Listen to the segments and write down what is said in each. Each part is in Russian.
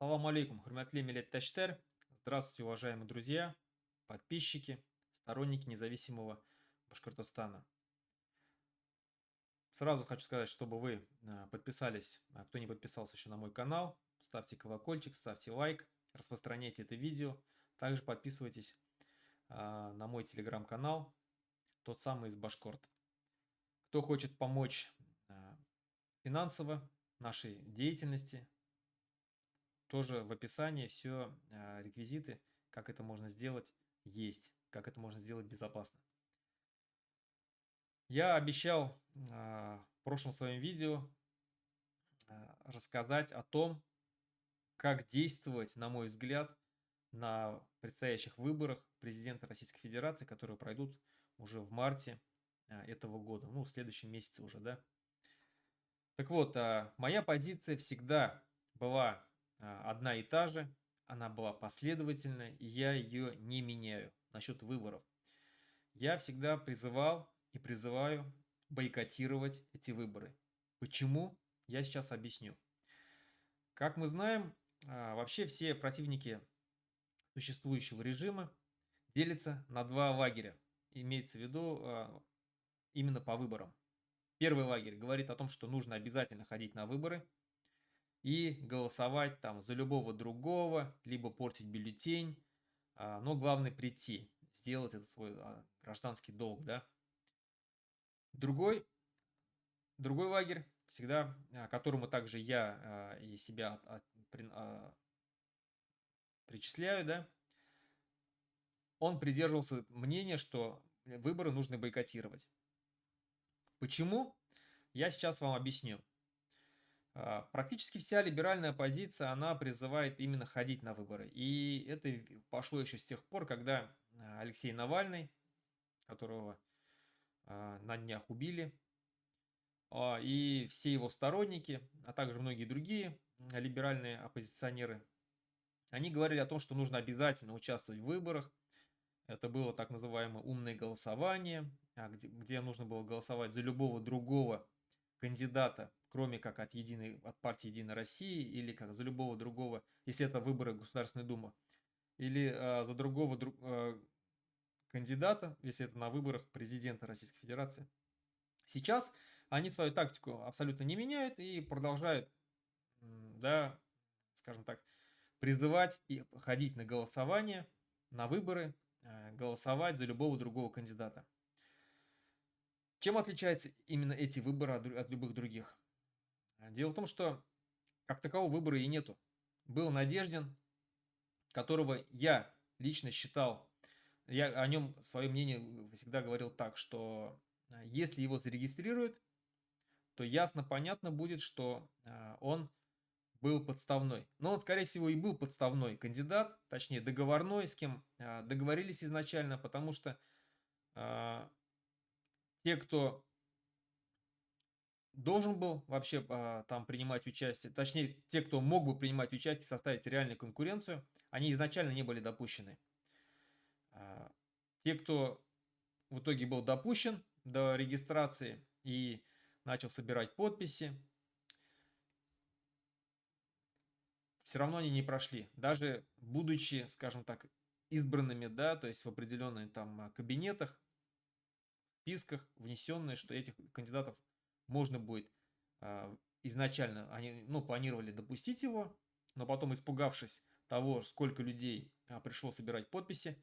Салам алейкум, хурматли милләттәштәр. Здравствуйте, уважаемые друзья, подписчики, сторонники независимого Башкортостана. Сразу хочу сказать, чтобы вы подписались, кто не подписался еще на мой канал, ставьте колокольчик, ставьте лайк, распространяйте это видео. Также подписывайтесь на мой телеграм-канал, тот самый из Башкорт. Кто хочет помочь финансово нашей деятельности, тоже в описании все реквизиты, как это можно сделать, есть, как это можно сделать безопасно. Я обещал в прошлом своем видео рассказать о том, как действовать, на мой взгляд, на предстоящих выборах президента Российской Федерации, которые пройдут уже в марте этого года, ну, в следующем месяце уже, да. Так вот, моя позиция всегда была одна и та же, она была последовательная, и я ее не меняю насчет выборов. Я всегда призывал и призываю бойкотировать эти выборы. Почему? Я сейчас объясню. Как мы знаем, вообще все противники существующего режима делятся на два лагеря. Имеется в виду именно по выборам. Первый лагерь говорит о том, что нужно обязательно ходить на выборы и голосовать там за любого другого, либо портить бюллетень, но главное прийти, сделать этот свой гражданский долг, да. Другой, другой лагерь, всегда, которому также я и себя причисляю, да, он придерживался мнения, что выборы нужно бойкотировать. Почему? Я сейчас вам объясню. Практически вся либеральная оппозиция, она призывает именно ходить на выборы. И это пошло еще с тех пор, когда Алексей Навальный, которого на днях убили, и все его сторонники, а также многие другие либеральные оппозиционеры, они говорили о том, что нужно обязательно участвовать в выборах. Это было так называемое умное голосование, где нужно было голосовать за любого другого кандидата, кроме как от партии «Единая Россия» или как за любого другого, если это выборы Государственной Думы, или за другого кандидата, если это на выборах президента Российской Федерации. Сейчас они свою тактику абсолютно не меняют и продолжают, да, скажем так, призывать и ходить на голосование, на выборы, голосовать за любого другого кандидата. Чем отличаются именно эти выборы от любых других? Дело в том, что как такового выбора и нету. Был Надеждин, которого я лично считал, я о нем свое мнение всегда говорил так, что если его зарегистрируют, то ясно, понятно будет, что он был подставной. Но он, скорее всего, и был подставной кандидат, точнее договорной, с кем договорились изначально, потому что а, те, кто должен был вообще там принимать участие, точнее, те, кто мог бы принимать участие, составить реальную конкуренцию, они изначально не были допущены. А, Те, кто в итоге был допущен до регистрации и начал собирать подписи, все равно они не прошли. Даже будучи, скажем так, избранными, да, то есть в определенных там кабинетах, списках внесенные, что этих кандидатов можно будет изначально, они, ну, планировали допустить его, но потом, испугавшись того, сколько людей пришло собирать подписи,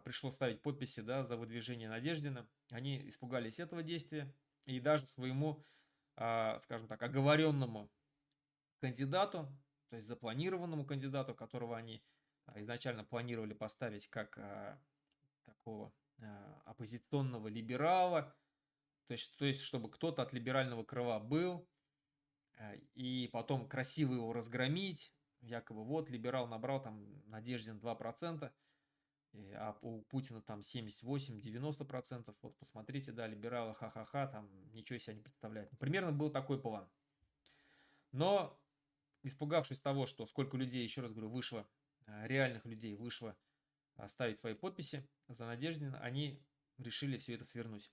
пришло ставить подписи, да, за выдвижение Надеждина, они испугались этого действия и даже своему, скажем так, оговоренному кандидату, то есть запланированному кандидату, которого они изначально планировали поставить как такого оппозиционного либерала, то есть чтобы кто-то от либерального крыла был, и потом красиво его разгромить, якобы вот либерал набрал там Надеждин 2%, а у Путина там 78-90%, вот посмотрите, да, либералы, ха-ха-ха, там ничего себе не представляют. Примерно был такой план. Но, испугавшись того, что сколько людей, еще раз говорю, вышло, реальных людей вышло ставить свои подписи за Надеждина, они решили все это свернуть.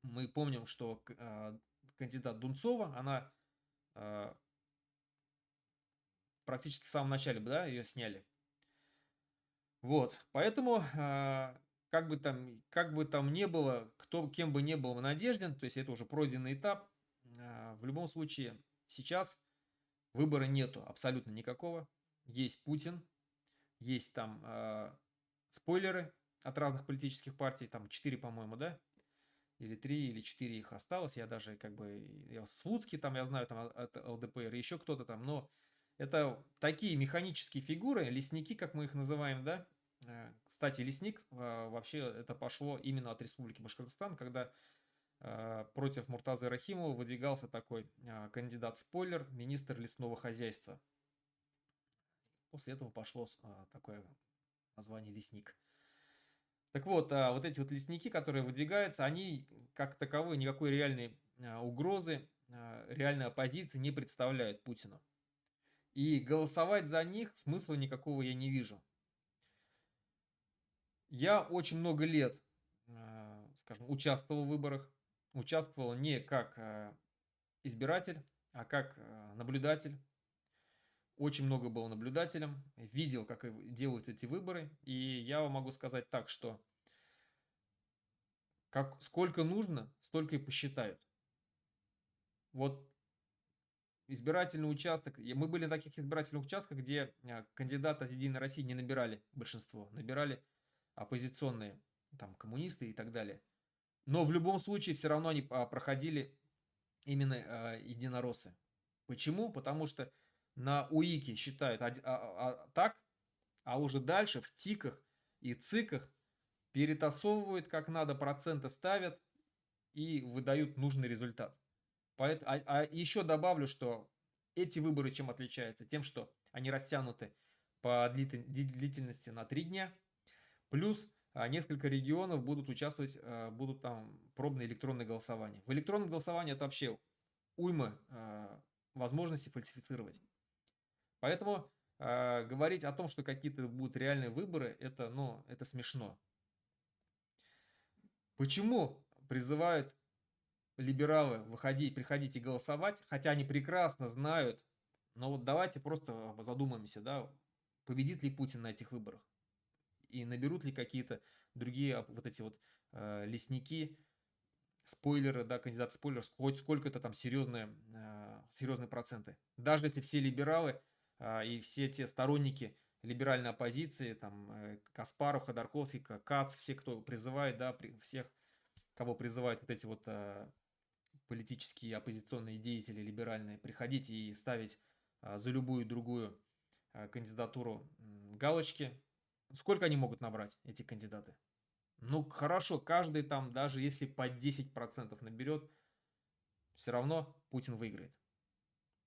Мы помним, что кандидат Дунцова, она практически в самом начале, да, ее сняли. Вот, поэтому, как бы там не было, кто кем бы не был Надеждин, то есть это уже пройденный этап, в любом случае сейчас выбора нету абсолютно никакого. Есть Путин, есть там спойлеры от разных политических партий, там 4, по-моему, да, или 3 или 4 их осталось, я даже как бы, Слуцкий там, я знаю, там от ЛДПР, еще кто-то там, но это такие механические фигуры, лесники, как мы их называем, да. Кстати, лесник вообще это пошло именно от Республики Башкортостан, когда против Муртазы Рахимова выдвигался такой кандидат-спойлер, министр лесного хозяйства. После этого пошло такое название лесник. Так вот, вот эти вот лесники, которые выдвигаются, они как таковой никакой реальной угрозы, реальной оппозиции не представляют Путину. И голосовать за них смысла никакого я не вижу. Я очень много лет, скажем, участвовал в выборах. Участвовал не как избиратель, а как наблюдатель. Очень много был наблюдателем. Видел, как делают эти выборы. И я вам могу сказать так, что сколько нужно, столько и посчитают. Вот избирательный участок, мы были на таких избирательных участках, где кандидаты от Единой России не набирали большинство, набирали оппозиционные, там, коммунисты и так далее. Но в любом случае все равно они проходили именно единороссы. Почему? Потому что на УИКе считают так, а уже дальше в ТИКах и ЦИКах перетасовывают как надо, проценты ставят и выдают нужный результат. Еще добавлю, что эти выборы чем отличаются? Тем, что они растянуты по длительности на 3 дня, плюс несколько регионов будут участвовать, будут там пробное электронное голосование. В электронном голосовании это вообще уйма возможностей фальсифицировать. Поэтому говорить о том, что какие-то будут реальные выборы, это смешно. Почему призывают либералы приходить и голосовать, хотя они прекрасно знают, но вот давайте просто задумаемся, да, победит ли Путин на этих выборах и наберут ли какие-то другие вот эти вот лесники, спойлеры, да, кандидаты-спойлеры, хоть сколько-то там серьезные проценты. Даже если все либералы и все те сторонники либеральной оппозиции, там Каспаров, Ходорковский, Кац, все, кто призывает, да, всех, кого призывают вот эти вот политические оппозиционные деятели либеральные, приходить и ставить за любую другую кандидатуру галочки. Сколько они могут набрать, эти кандидаты? Ну, хорошо, каждый там, даже если по 10% наберет, все равно Путин выиграет.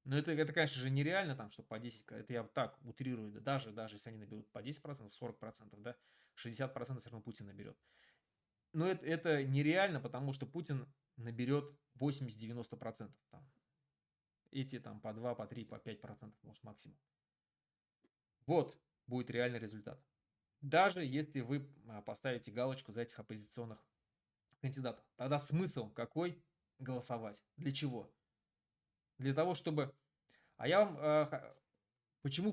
Но это, конечно же, нереально, там, что по 10, это я так утрирую, да, даже если они наберут по 10%, 40%, да, 60% все равно Путин наберет. Но это нереально, потому что Путин наберет 80-90%. Там. Эти там по 2, по 3, по 5%, может, максимум. Вот будет реальный результат. Даже если вы поставите галочку за этих оппозиционных кандидатов. Тогда смысл какой голосовать? Для чего? Для того, чтобы... А я вам... почему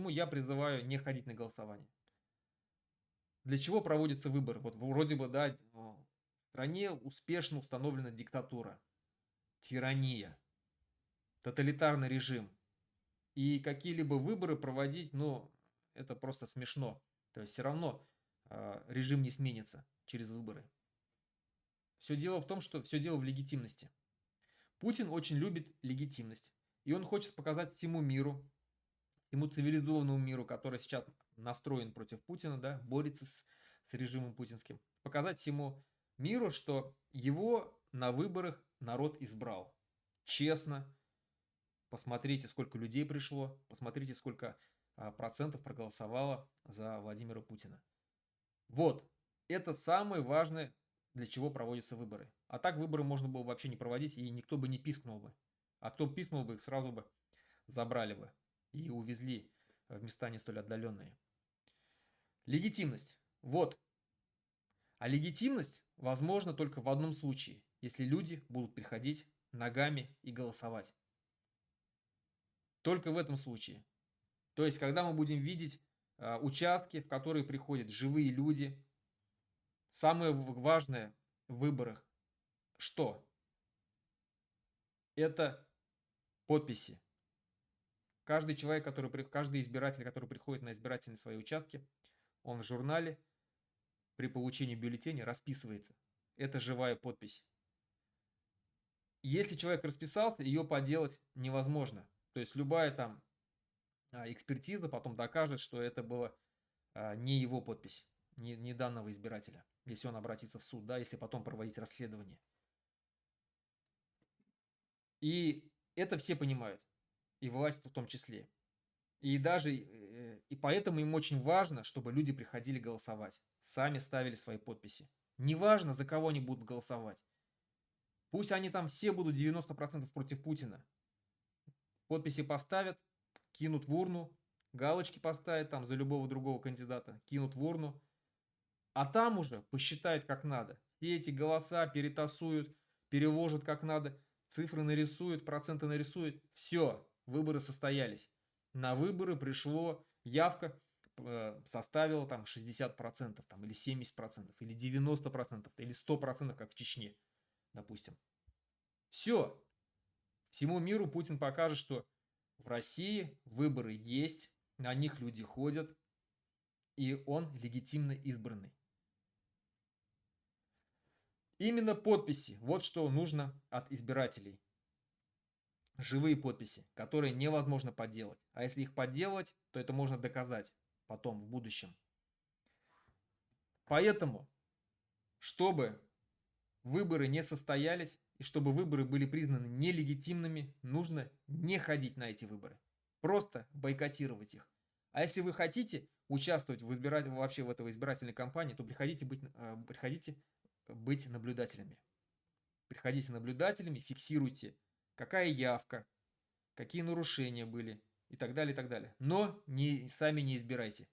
я призываю не ходить на голосование? Для чего проводятся выборы? Вот вроде бы, да, в стране успешно установлена диктатура, тирания, тоталитарный режим. И какие-либо выборы проводить, это просто смешно. То есть все равно режим не сменится через выборы. Все дело в том, что все дело в легитимности. Путин очень любит легитимность. И он хочет показать всему миру, всему цивилизованному миру, который сейчас настроен против Путина, да, борется с режимом путинским, показать всему миру, что его на выборах народ избрал. Честно. Посмотрите, сколько людей пришло, посмотрите, сколько процентов проголосовало за Владимира Путина. Вот, это самое важное, для чего проводятся выборы. А так выборы можно было вообще не проводить, и никто бы не пискнул бы. А кто пискнул бы, их сразу бы забрали бы и увезли в места не столь отдаленные. Легитимность. Вот. А легитимность возможна только в одном случае, если люди будут приходить ногами и голосовать. Только в этом случае. То есть, когда мы будем видеть участки, в которые приходят живые люди, самое важное в выборах что? Это подписи. Каждый человек, каждый избиратель, который приходит на избирательные свои участки, он в журнале при получении бюллетеня расписывается. Это живая подпись. Если человек расписался, ее поделать невозможно. То есть любая там экспертиза потом докажет, что это была не его подпись, не данного избирателя, если он обратится в суд, да, если потом проводить расследование. И это все понимают, и власть в том числе. И поэтому им очень важно, чтобы люди приходили голосовать, сами ставили свои подписи. Неважно, за кого они будут голосовать. Пусть они там все будут 90% против Путина. Подписи поставят, кинут в урну, галочки поставят там за любого другого кандидата, кинут в урну. А там уже посчитают как надо. Все эти голоса перетасуют, переложат как надо, цифры нарисуют, проценты нарисуют. Все, выборы состоялись. На выборы пришло, явка составила там 60%, там, или 70%, или 90%, или 100%, как в Чечне, допустим. Все. Всему миру Путин покажет, что в России выборы есть, на них люди ходят, и он легитимно избранный. Именно подписи. Вот что нужно от избирателей. Живые подписи, которые невозможно подделать. А если их подделать, то это можно доказать потом, в будущем. Поэтому, чтобы выборы не состоялись, и чтобы выборы были признаны нелегитимными, нужно не ходить на эти выборы. Просто бойкотировать их. А если вы хотите участвовать вообще в этой избирательной кампании, то приходите быть наблюдателями. Приходите наблюдателями, фиксируйте, какая явка, какие нарушения были и так далее, и так далее. Но сами не избирайте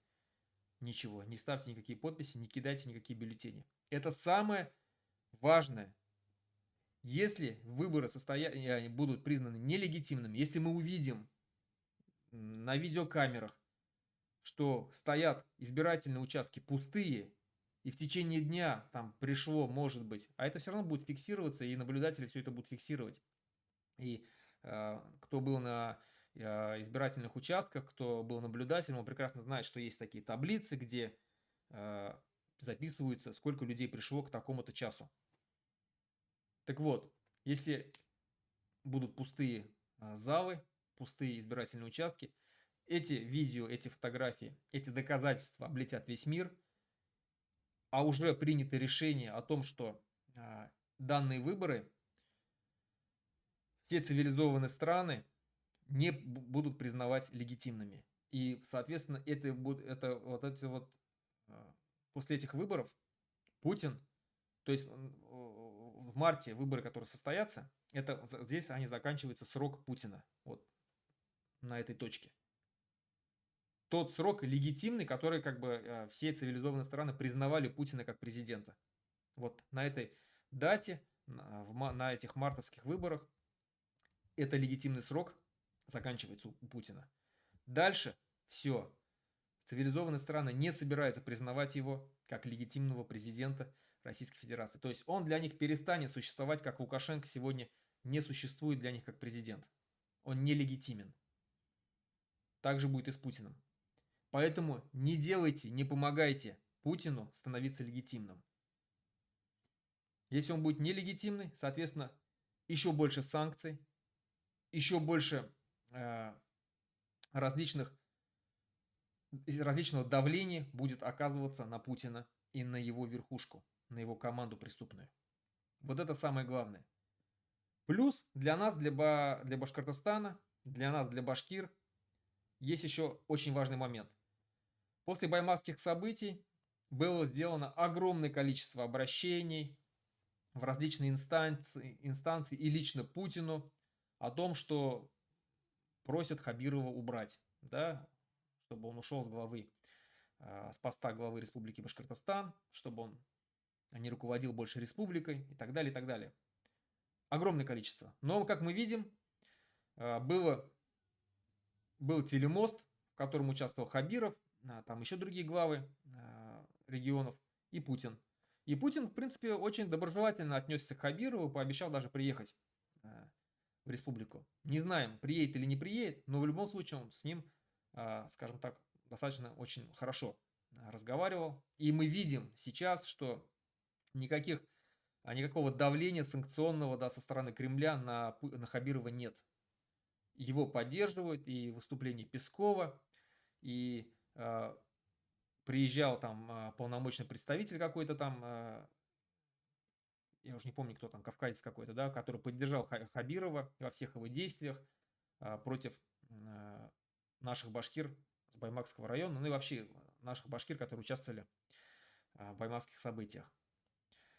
ничего, не ставьте никакие подписи, не кидайте никакие бюллетени. Это самое важное. Если выборы будут признаны нелегитимными, если мы увидим на видеокамерах, что стоят избирательные участки пустые, и в течение дня там пришло, может быть, а это все равно будет фиксироваться, и наблюдатели все это будут фиксировать. И кто был на избирательных участках, кто был наблюдателем, он прекрасно знает, что есть такие таблицы, где записывается, сколько людей пришло к такому-то часу. Так вот, если будут пустые залы, пустые избирательные участки, эти видео, эти фотографии, эти доказательства облетят весь мир, а уже принято решение о том, что данные выборы все цивилизованные страны не будут признавать легитимными. И, соответственно, после этих выборов Путин, то есть в марте выборы, которые состоятся, здесь они заканчивается срок Путина. Вот на этой точке. Тот срок легитимный, который как бы все цивилизованные страны признавали Путина как президента. Вот на этой дате, на этих мартовских выборах, это легитимный срок заканчивается у Путина. Дальше все. Цивилизованные страны не собираются признавать его как легитимного президента Российской Федерации. То есть он для них перестанет существовать, как Лукашенко сегодня не существует для них как президент. Он нелегитимен. Так же будет и с Путиным. Поэтому не делайте, не помогайте Путину становиться легитимным. Если он будет нелегитимный, соответственно, еще больше санкций, еще больше различного давления будет оказываться на Путина и на его верхушку, на его команду преступную. Вот это самое главное. Плюс для нас, для Башкортостана, для нас, для башкир, есть еще очень важный момент. После баймакских событий было сделано огромное количество обращений в различные инстанции и лично Путину о том, что просят Хабирова убрать, да, чтобы он ушел с поста главы Республики Башкортостан, чтобы он не руководил больше республикой и так далее, и так далее. Огромное количество. Но, как мы видим, был телемост, в котором участвовал Хабиров, там еще другие главы регионов и Путин. И Путин, в принципе, очень доброжелательно отнесся к Хабирову, пообещал даже приехать в республику. Не знаем, приедет или не приедет, но в любом случае он с ним, скажем так, достаточно очень хорошо разговаривал. И мы видим сейчас, что никакого давления санкционного, да, со стороны Кремля на Хабирова нет. Его поддерживают и выступление Пескова, и приезжал там полномочный представитель какой-то там, я уже не помню, кто там, кавказец какой-то, да, который поддержал Хабирова во всех его действиях против наших башкир с Баймакского района, ну и вообще наших башкир, которые участвовали в баймакских событиях.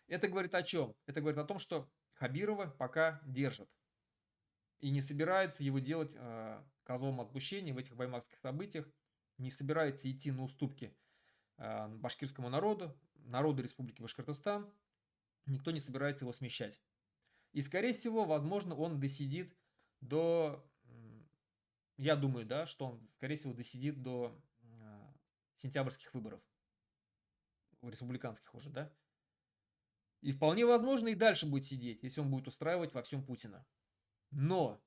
Это говорит о чем? Это говорит о том, что Хабирова пока держат. И не собирается его делать козлом отпущения в этих баймакских событиях, не собирается идти на уступки башкирскому народу, народу Республики Башкортостан, никто не собирается его смещать. И, скорее всего, возможно, он досидит я думаю, да, что он, скорее всего, досидит до сентябрьских выборов, республиканских уже, да. И вполне возможно и дальше будет сидеть, если он будет устраивать во всем Путина. Но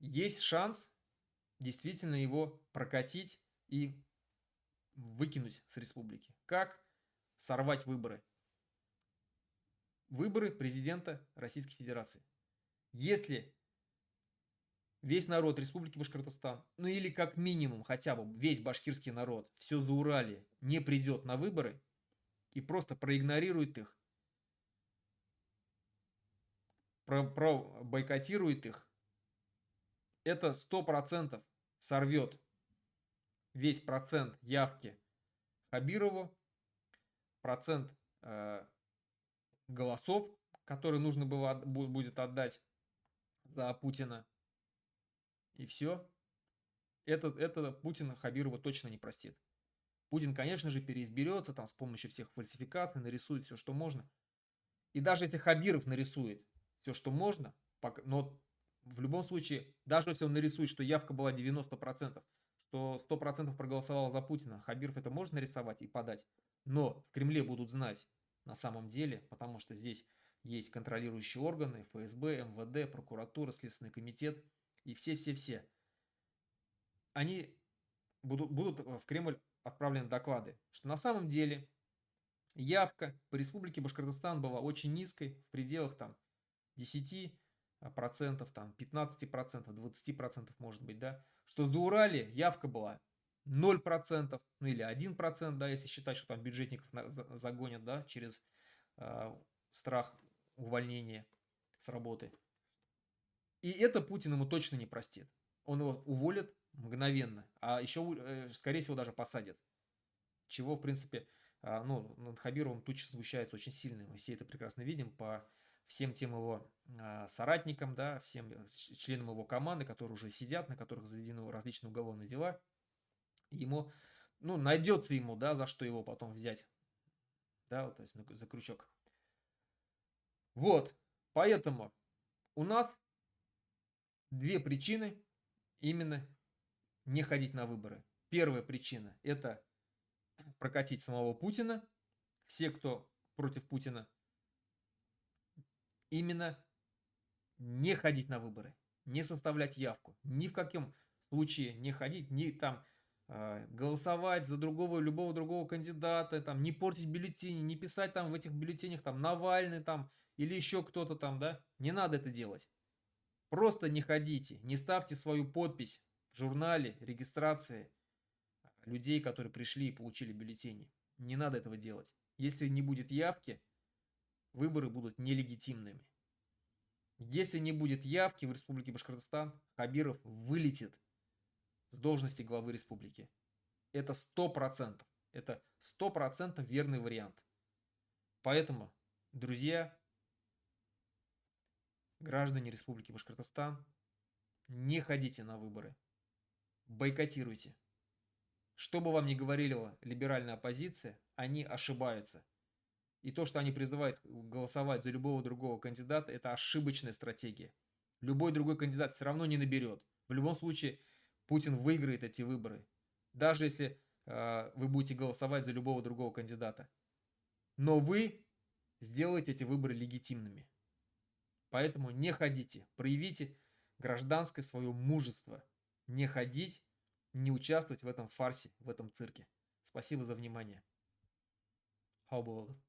есть шанс действительно его прокатить и выкинуть с республики. Как сорвать выборы? Выборы президента Российской Федерации. Если весь народ Республики Башкортостан, ну или как минимум хотя бы весь башкирский народ, все Зауралье не придет на выборы и просто проигнорирует их, бойкотирует их, это 100% сорвет весь процент явки Хабирову, процент голосов, которые нужно будет отдать за Путина. И все. Это Путин Хабирова точно не простит. Путин, конечно же, переизберется там с помощью всех фальсификаций, нарисует все, что можно. И даже если Хабиров нарисует все, что можно, но в любом случае, даже если он нарисует, что явка была 90%, что 100% проголосовало за Путина, Хабиров это может нарисовать и подать. Но в Кремле будут знать на самом деле, потому что здесь есть контролирующие органы, ФСБ, МВД, прокуратура, Следственный комитет и все-все-все. Они будут в Кремль отправлены доклады, что на самом деле явка по Республике Башкортостан была очень низкой, в пределах там 10%, там 15%, 20% может быть, да, что в Зауралье явка была 0%, ну или 1%, да, если считать, что там бюджетников загонят, да, через страх увольнения с работы. И это Путин ему точно не простит. Он его уволит мгновенно, а еще, скорее всего, даже посадят. Чего, в принципе, над Хабировым тучи сгущаются очень сильно. Мы все это прекрасно видим по всем тем его соратникам, да, всем членам его команды, которые уже сидят, на которых заведены различные уголовные дела. Ему, найдется ему, да, за что его потом взять, да, вот, то есть за крючок. Вот, поэтому у нас две причины именно не ходить на выборы. Первая причина – это прокатить самого Путина. Все, кто против Путина, именно не ходить на выборы, не составлять явку. Ни в каком случае не ходить, не там голосовать за любого другого кандидата, там, не портить бюллетени, не писать там в этих бюллетенях там Навальный там или еще кто-то там, да. Не надо это делать. Просто не ходите, не ставьте свою подпись в журнале регистрации людей, которые пришли и получили бюллетени. Не надо этого делать. Если не будет явки, выборы будут нелегитимными. Если не будет явки в Республике Башкортостан, Хабиров вылетит с должности главы республики. Это 100%. Это 100% верный вариант. Поэтому, друзья, граждане Республики Башкортостан, не ходите на выборы. Бойкотируйте. Что бы вам ни говорила либеральная оппозиция, они ошибаются. И то, что они призывают голосовать за любого другого кандидата, это ошибочная стратегия. Любой другой кандидат все равно не наберет. В любом случае, Путин выиграет эти выборы. даже если вы будете голосовать за любого другого кандидата. Но вы сделаете эти выборы легитимными. Поэтому не ходите, проявите гражданское свое мужество. Не ходить, не участвовать в этом фарсе, в этом цирке. Спасибо за внимание. Хау было.